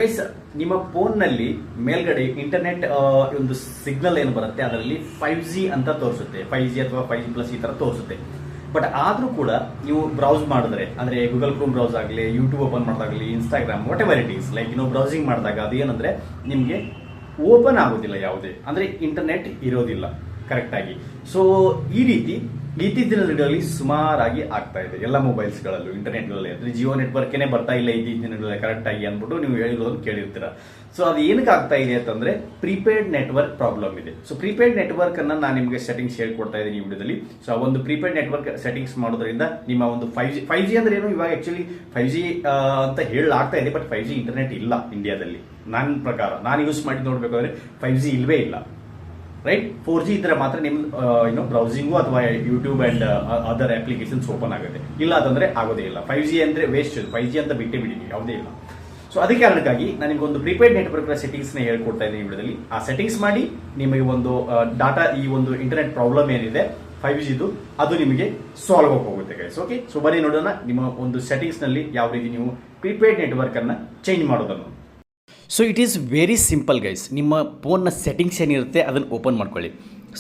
Guys, ನಿಮ್ಮ ಫೋನ್ನಲ್ಲಿ ಮೇಲ್ಗಡೆ ಇಂಟರ್ನೆಟ್ ಒಂದು ಸಿಗ್ನಲ್ ಏನು ಬರುತ್ತೆ ಅದರಲ್ಲಿ 5G ಅಂತ ತೋರಿಸುತ್ತೆ. 5G ಅಥವಾ 5G+ ಈ ತರ ತೋರಿಸುತ್ತೆ. ಬಟ್ ಆದ್ರೂ ಕೂಡ ನೀವು ಬ್ರೌಸ್ ಮಾಡಿದ್ರೆ ಅಂದ್ರೆ ಗೂಗಲ್ ಕ್ರೋಮ್ ಬ್ರೌಸ್ ಆಗಲಿ, ಯೂಟ್ಯೂಬ್ ಓಪನ್ ಮಾಡಿದಾಗಲಿ, Instagram whatever it is, like browsing ಮಾಡಿದಾಗ ಅದು ಏನಂದ್ರೆ ನಿಮಗೆ ಓಪನ್ ಆಗೋದಿಲ್ಲ, ಯಾವುದೇ ಅಂದ್ರೆ ಇಂಟರ್ನೆಟ್ ಇರೋದಿಲ್ಲ ಕರೆಕ್ಟ್ ಆಗಿ. ಸೊ ಈ ರೀತಿ ಇತ್ತೀಚಿನ ದಿನಗಳಲ್ಲಿ ಸುಮಾರಾಗಿ ಆಗ್ತಾ ಇದೆ ಎಲ್ಲ ಮೊಬೈಲ್ಸ್ಗಳಲ್ಲೂ, ಇಂಟರ್ನೆಟ್ಗಳಲ್ಲಿ. ಅಂದ್ರೆ ಜಿಯೋ ನೆಟ್ವರ್ಕ್ನೇ ಬರ್ತಾ ಇಲ್ಲ ಇತ್ತೀಚಿನ ದಿನಗಳಲ್ಲಿ ಕರೆಕ್ಟ್ ಆಗಿ ಅಂದ್ಬಿಟ್ಟು ನೀವು ಹೇಳಿರೋದನ್ನು ಕೇಳಿರ್ತೀರ. ಸೊ ಅದು ಏನಕ್ಕೆ ಆಗ್ತಾ ಇದೆ ಅಂತಂದ್ರೆ ಪ್ರೀಪೇಯ್ಡ್ ನೆಟ್ವರ್ಕ್ ಪ್ರಾಬ್ಲಮ್ ಇದೆ. ಸೊ ಪ್ರೀಪೇಯ್ಡ್ ನೆಟ್ವರ್ಕ್ ಅನ್ನ ನಾನು ನಿಮಗೆ ಸೆಟ್ಟಿಂಗ್ಸ್ ಹೇಳ್ಕೊಡ್ತಾ ಇದ್ದೀನಿ ಈ ವಿಡಿಯೋದಲ್ಲಿ. ಸೊ ಆ ಒಂದು ಪ್ರೀಪೇಯ್ಡ್ ನೆಟ್ವರ್ಕ್ ಸೆಟ್ಟಿಂಗ್ಸ್ ಮಾಡೋದ್ರಿಂದ ನಿಮ್ಮ ಒಂದು 5G ಅಂದ್ರೆ ಏನು, ಇವಾಗ ಆಕ್ಚುಲಿ 5G ಅಂತ ಹೇಳಲಾಗ್ತಾ ಇದೆ, ಬಟ್ 5G ಇಂಟರ್ನೆಟ್ ಇಲ್ಲ ಇಂಡಿಯಾದಲ್ಲಿ. ನನ್ನ ಪ್ರಕಾರ ನಾನು ಯೂಸ್ ಮಾಡಿ ನೋಡ್ಬೇಕಾದ್ರೆ 5G ಇಲ್ವೇ ಇಲ್ಲ, ರೈಟ್. 4G ಇದ್ರೆ ಮಾತ್ರ ನಿಮ್ಮ ಬ್ರೌಸಿಂಗು ಅಥವಾ YouTube and other applications open ಆಗುತ್ತೆ. ಇಲ್ಲ ಅಂತಂದ್ರೆ ಆಗೋದೇ ಇಲ್ಲ. 5G ಅಂದ್ರೆ ವೇಸ್ಟ್, 5G ಅಂತ ಬಿಟ್ಟೇ ಬಿಡಿ, ಯಾವುದೇ ಇಲ್ಲ. ಸೊ ಅದೇ ಕಾರಣಕ್ಕಾಗಿ ನಾನು ನಿಮಗೆ ಒಂದು ಪ್ರೀಪೇಯ್ಡ್ ನೆಟ್ವರ್ಕ್ ಸೆಟ್ಟಿಂಗ್ಸ್ ನ ಹೇಳ್ಕೊಡ್ತಾ ಇದ್ದೀನಿ ವಿಡಿಯೋದಲ್ಲಿ. ಆ ಸೆಟ್ಟಿಂಗ್ಸ್ ಮಾಡಿ ನಿಮಗೆ ಒಂದು ಡಾಟಾ, ಈ ಒಂದು ಇಂಟರ್ನೆಟ್ ಪ್ರಾಬ್ಲಮ್ ಏನಿದೆ 5Gದು, ಅದು ನಿಮಗೆ ಸಾಲ್ವ್ ಹೋಗುತ್ತೆ ಗೈಸ್. ಓಕೆ, ಸೊ ಬನ್ನಿ ನೋಡೋಣ ನಿಮ್ಮ ಒಂದು ಸೆಟ್ಟಿಂಗ್ಸ್ ನಲ್ಲಿ ಯಾವ ರೀತಿ ನೀವು ಪ್ರೀಪೇಯ್ಡ್ ನೆಟ್ವರ್ಕ್ ಅನ್ನ ಚೇಂಜ್ ಮಾಡೋದನ್ನು. So it is very simple guys. ನಿಮ್ಮ ಫೋನ್ನ ಸೆಟ್ಟಿಂಗ್ಸ್ ಏನಿರುತ್ತೆ ಅದನ್ನು ಓಪನ್ ಮಾಡ್ಕೊಳ್ಳಿ.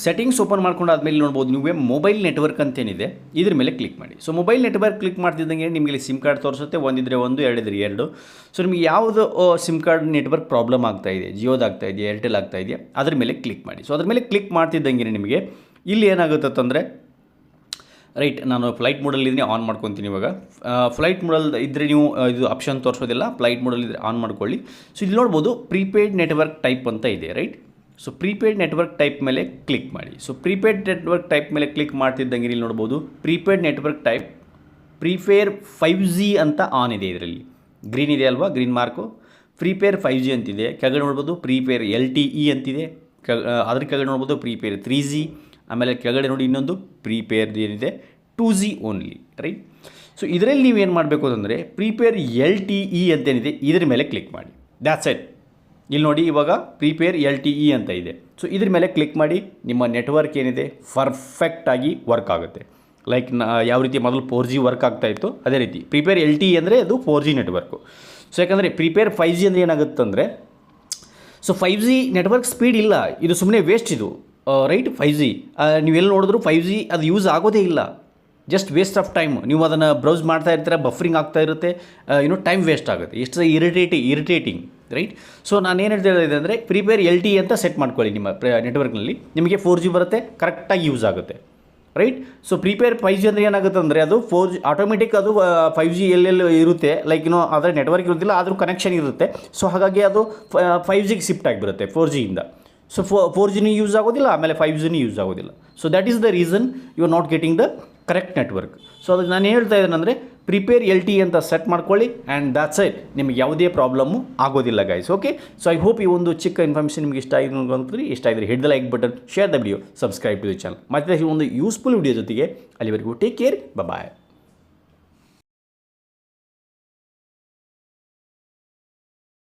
ಸೆಟ್ಟಿಂಗ್ಸ್ ಓಪನ್ ಮಾಡ್ಕೊಂಡಾದ್ಮೇಲೆ ನೋಡ್ಬೋದು ನೀವು ಮೊಬೈಲ್ ನೆಟ್ವರ್ಕ್ ಅಂತೇನಿದೆ ಇದ್ರ ಮೇಲೆ ಕ್ಲಿಕ್ ಮಾಡಿ. ಸೊ ಮೊಬೈಲ್ ನೆಟ್ವರ್ಕ್ ಕ್ಲಿಕ್ ಮಾಡ್ತಿದ್ದಂಗೆ ನಿಮಗೆ ಇಲ್ಲಿ ಸಿಮ್ ಕಾರ್ಡ್ ತೋರಿಸುತ್ತೆ. ಒಂದಿದ್ರೆ ಒಂದು, ಎರಡಿದ್ರೆ ಎರಡು. ಸೊ ನಿಮಗೆ ಯಾವುದು ಸಿಮ್ ಕಾರ್ಡ್ ನೆಟ್ವರ್ಕ್ ಪ್ರಾಬ್ಲಮ್ ಆಗ್ತಾ ಇದೆ, ಜಿಯೋದು ಆಗ್ತಾ ಇದೆಯಾ, ಏರ್ಟೆಲ್ ಆಗ್ತಾ ಇದೆಯಾ, ಅದ್ರ ಮೇಲೆ ಕ್ಲಿಕ್ ಮಾಡಿ. ಸೊ ಅದ್ರ ಮೇಲೆ ಕ್ಲಿಕ್ ಮಾಡ್ತಿದ್ದಂಗೆ ನಿಮಗೆ ಇಲ್ಲಿ ಏನಾಗುತ್ತೆ ಅಂತಂದರೆ, ರೈಟ್, ನಾನು ಫ್ಲೈಟ್ ಮೋಡಲ್ಲಿದ್ದೀನಿ, ಆನ್ ಮಾಡ್ಕೊತೀನಿ. ಇವಾಗ ಫ್ಲೈಟ್ ಮೋಡಲ್ ಇದ್ದರೆ ನೀವು ಇದು ಆಪ್ಷನ್ ತೋರಿಸೋದಿಲ್ಲ, ಫ್ಲೈಟ್ ಮೋಡಲ್ ಇದ್ದರೆ ಆನ್ ಮಾಡ್ಕೊಳ್ಳಿ. ಸೊ ಇಲ್ಲಿ ನೋಡ್ಬೋದು ಪ್ರೀಪೇಯ್ಡ್ ನೆಟ್ವರ್ಕ್ ಟೈಪ್ ಅಂತ ಇದೆ, right. So prepaid network type ಮೇಲೆ ಕ್ಲಿಕ್ ಮಾಡಿ. ಸೊ ಪ್ರೀಪೇಯ್ಡ್ ನೆಟ್ವರ್ಕ್ ಟೈಪ್ ಮೇಲೆ ಕ್ಲಿಕ್ ಮಾಡ್ತಿದ್ದಂಗೆ ಇಲ್ಲಿ ನೋಡ್ಬೋದು prepaid network type prefer 5G ಅಂತ ಆನ್ ಇದೆ. ಇದರಲ್ಲಿ ಗ್ರೀನ್ ಇದೆ ಅಲ್ವಾ, ಗ್ರೀನ್ ಮಾರ್ಕು. ಪ್ರಿಪೇರ್ 5G ಅಂತಿದೆ. ಕೆಳಗಡೆ ನೋಡ್ಬೋದು ಪ್ರಿಪೇರ್ LTE ಅಂತಿದೆ. ಅದ್ರ ಕೆಳಗಡೆ ನೋಡ್ಬೋದು ಪ್ರಿಪೇರ್ 3G. ಆಮೇಲೆ ಕೆಳಗಡೆ ನೋಡಿ ಇನ್ನೊಂದು ಪ್ರೀಪೇರ್ ಏನಿದೆ 2G ಓನ್ಲಿ, ರೈಟ್. ಸೊ ಇದರಲ್ಲಿ ನೀವೇನು ಮಾಡಬೇಕು ಅಂತಂದರೆ ಪ್ರೀಪೇರ್ LTE ಅಂತೇನಿದೆ ಇದ್ರ ಮೇಲೆ ಕ್ಲಿಕ್ ಮಾಡಿ. That's it. ಇಲ್ಲಿ ನೋಡಿ ಇವಾಗ ಪ್ರೀಪೇರ್ LTE ಅಂತ ಇದೆ. ಸೊ ಇದ್ರ ಮೇಲೆ ಕ್ಲಿಕ್ ಮಾಡಿ. ನಿಮ್ಮ ನೆಟ್ವರ್ಕ್ ಏನಿದೆ ಪರ್ಫೆಕ್ಟಾಗಿ ವರ್ಕ್ ಆಗುತ್ತೆ. ಲೈಕ್ ಯಾವ ರೀತಿ ಮೊದಲು 4G ವರ್ಕ್ ಆಗ್ತಾಯಿತ್ತು ಅದೇ ರೀತಿ ಪ್ರೀಪೇರ್ LTE ಅಂದರೆ ಅದು 4G ನೆಟ್ವರ್ಕು. ಸೊ ಯಾಕಂದರೆ ಪ್ರೀಪೇರ್ 5G ಅಂದರೆ ಏನಾಗುತ್ತಂದರೆ, ಸೊ 5G ನೆಟ್ವರ್ಕ್ ಸ್ಪೀಡ್ ಇಲ್ಲ, ಇದು ಸುಮ್ಮನೆ ವೇಸ್ಟ್ ಇದು, ರೈಟ್. 5G ನೀವೆಲ್ಲಿ ನೋಡಿದ್ರು 5G ಅದು ಯೂಸ್ ಆಗೋದೇ ಇಲ್ಲ, ಜಸ್ಟ್ ವೇಸ್ಟ್ ಆಫ್ ಟೈಮ್. ನೀವು ಅದನ್ನು ಬ್ರೌಸ್ ಮಾಡ್ತಾ ಇರ್ತೀರ, ಬಫರಿಂಗ್ ಆಗ್ತಾ ಇರುತ್ತೆ, ಟೈಮ್ ವೇಸ್ಟ್ ಆಗುತ್ತೆ. ಎಷ್ಟು ಇರಿಟೇಟಿಂಗ್, ರೈಟ್. ಸೊ ನಾನು ಏನು ಹೇಳ್ತಾ ಇದ್ದೆ ಅಂದರೆ ಪ್ರಿಪೇರ್ LTE ಅಂತ ಸೆಟ್ ಮಾಡ್ಕೊಳ್ಳಿ. ನಿಮ್ಮ ನೆಟ್ವರ್ಕ್ನಲ್ಲಿ ನಿಮಗೆ 4G ಬರುತ್ತೆ, ಕರೆಕ್ಟಾಗಿ ಯೂಸ್ ಆಗುತ್ತೆ, ರೈಟ್. ಸೊ ಪ್ರಿಪೇರ್ 5G ಅಂದರೆ ಏನಾಗುತ್ತೆ ಅಂದರೆ ಅದು 4G ಆಟೋಮೆಟಿಕ್, ಅದು 5G ಎಲ್ಲೆಲ್ಲಿ ಇರುತ್ತೆ, ಲೈಕ್ ಅದರ ನೆಟ್ವರ್ಕ್ ಇರೋದಿಲ್ಲ ಆದರೂ ಕನೆಕ್ಷನ್ ಇರುತ್ತೆ. ಸೊ ಹಾಗಾಗಿ ಅದು 5Gಗೆ ಶಿಫ್ಟ್ ಆಗಿಬಿಡುತ್ತೆ 4Gಯಿಂದ. ಸೊ 4Gನೂ ಯೂಸ್ ಆಗೋದಿಲ್ಲ, ಆಮೇಲೆ 5Gನೂ ಯೂಸ್ ಆಗೋದಿಲ್ಲ. So that is the reason you are not getting the correct network. So ಅದಕ್ಕೆ ನಾನು ಹೇಳ್ತಾ ಇದ್ದೇನೆ ಅಂದರೆ ಪ್ರಿಪೇರ್ LTE ಅಂತ ಸೆಟ್ ಮಾಡ್ಕೊಳ್ಳಿ ಆ್ಯಂಡ್ ದ್ಯಾಟ್ಸ್ ಇಟ್. ನಿಮಗೆ ಯಾವುದೇ ಪ್ರಾಬ್ಲಮ್ಮು ಆಗೋದಿಲ್ಲ guys. Okay, so I hope ಈ ಒಂದು ಚಿಕ್ಕ ಇನ್ಫಾರ್ಮೇಷನ್ ನಿಮಗೆ ಇಷ್ಟ ಆಗಿದೆ ಅಂತಂದ್ರೆ, ಇಷ್ಟ ಆಗಿದ್ರೆ hit the like button, share the video, subscribe to the channel. ಮತ್ತೆ ಒಂದು ಯೂಸ್ಫುಲ್ ವಿಡಿಯೋ ಜೊತೆಗೆ ಅಲ್ಲಿವರೆಗೂ ಟೇಕ್ ಕೇರ್, ಬಾಯ್.